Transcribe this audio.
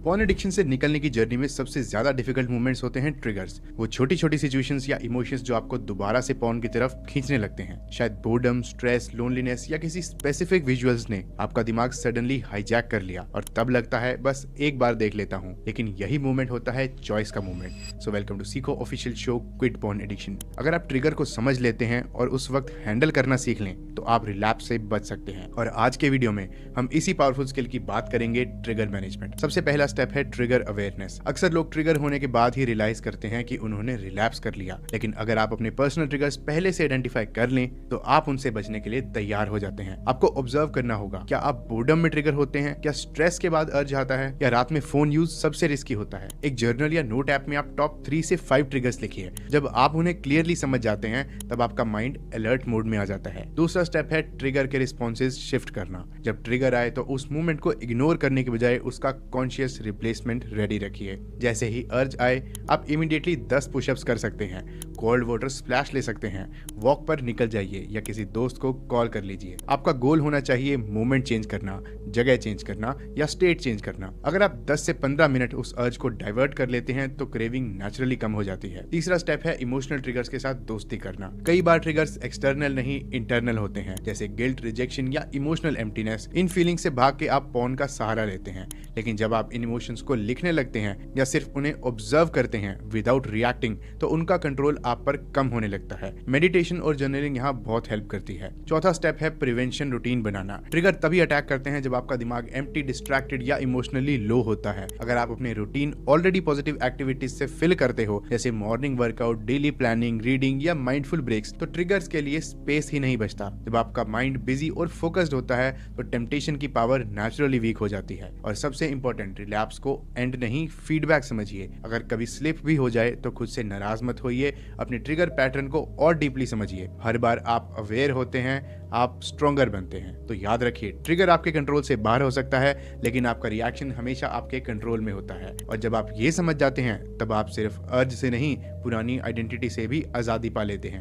Porn addiction से निकलने की जर्नी में सबसे ज्यादा डिफिकल्ट मोमेंट्स होते हैं ट्रिगर्स। वो छोटी छोटी सिचुएशंस या इमोशंस जो आपको दोबारा से पॉर्न की तरफ खींचने लगते हैं। शायद बोर्डम, स्ट्रेस, लोनलीनेस या किसी स्पेसिफिक विजुअल्स ने आपका दिमाग सडनली हाईजैक कर लिया और तब लगता है बस एक बार देख लेता हूँ। लेकिन यही मोमेंट होता है चॉइस का मोमेंट। सो वेलकम टू सीखो official show quit porn addiction. अगर आप ट्रिगर को समझ लेते हैं और उस वक्त हैंडल करना सीख लें तो आप रिलैप्स से बच सकते हैं। और आज के वीडियो में हम इसी पावरफुल स्किल की बात करेंगे, ट्रिगर मैनेजमेंट। सबसे पहला स्टेप है ट्रिगर अवेयरनेस। अक्सर लोग ट्रिगर होने के बाद ही रियलाइज करते हैं कि उन्होंने रिलैप्स कर लिया, लेकिन अगर आप अपने पर्सनल ट्रिगर्स पहले से आइडेंटिफाई कर लें तो आप उनसे बचने के लिए तैयार हो जाते हैं। आपको ऑब्जर्व करना होगा, क्या आप बोर्डम में ट्रिगर होते हैं, क्या स्ट्रेस के बाद अर्ज आता है, या रात में फोन यूज सबसे रिस्की होता है। एक जर्नल या नोट ऐप में आप टॉप 3 से 5 ट्रिगर्स लिखिए। जब आप उन्हें क्लियरली समझ जाते हैं तब आपका माइंड अलर्ट मोड में आ जाता है। दूसरा स्टेप है ट्रिगर के रिस्पॉन्सेज शिफ्ट करना। जब ट्रिगर आए तो उस मूवमेंट को इग्नोर करने के बजाय उसका कॉन्शियस रिप्लेसमेंट रेडी रखिए। जैसे ही अर्ज आए आप इमीडिएटली 10 पुशअप्स कर सकते हैं, कोल्ड वाटर स्प्लैश ले सकते हैं, वॉक पर निकल जाइए या किसी दोस्त को कॉल कर लीजिए। आपका गोल होना चाहिए मोमेंट चेंज करना, जगह चेंज करना या स्टेट चेंज करना। अगर आप 10 से 15 मिनट उस अर्ज को डाइवर्ट कर लेते हैं तो क्रेविंग नेचुरली कम हो जाती है। तीसरा स्टेप है इमोशनल ट्रिगर्स के साथ दोस्ती करना। कई बार ट्रिगर्स एक्सटर्नल नहीं इंटरनल होते हैं, जैसे गिल्ट, रिजेक्शन या इमोशनल एम्प्टीनेस। इन फीलिंग से भाग के आप पॉर्न का सहारा लेते हैं, लेकिन जब आप इन इमोशंस को लिखने लगते हैं या सिर्फ उन्हें ऑब्जर्व करते हैं विदाउट रिएक्टिंग तो उनका कंट्रोल आप पर कम होने लगता है। मेडिटेशन और जर्नलिंग यहाँ बहुत हेल्प करती है। चौथा स्टेप है प्रिवेंशन रूटीन बनाना। ट्रिगर तभी अटैक करते हैं जब आपका दिमाग एम्प्टी, डिस्ट्रैक्टेड या इमोशनली लो होता है। अगर आप अपने रूटीन ऑलरेडी पॉजिटिव एक्टिविटीज से फिल करते हो, जैसे morning workout, daily planning, reading या माइंडफुल ब्रेक्स, तो ट्रिगर्स के लिए स्पेस ही नहीं बचता। जब आपका माइंड बिजी और फोकस्ड होता है तो टेम्पटेशन की पावर नेचुरली वीक हो जाती है। और सबसे इंपॉर्टेंट, रिलैप्स को एंड नहीं फीडबैक समझिए। अगर कभी स्लिप भी हो जाए तो खुद से नाराज मत होइए, अपने ट्रिगर पैटर्न को और डीपली समझिए। हर बार आप अवेयर होते हैं आप स्ट्रॉन्गर बनते हैं। तो याद रखिए, ट्रिगर आपके कंट्रोल से बाहर हो सकता है, लेकिन आपका रिएक्शन हमेशा आपके कंट्रोल में होता है। और जब आप ये समझ जाते हैं तब आप सिर्फ अर्ज से नहीं, पुरानी आइडेंटिटी से भी आजादी पा लेते हैं।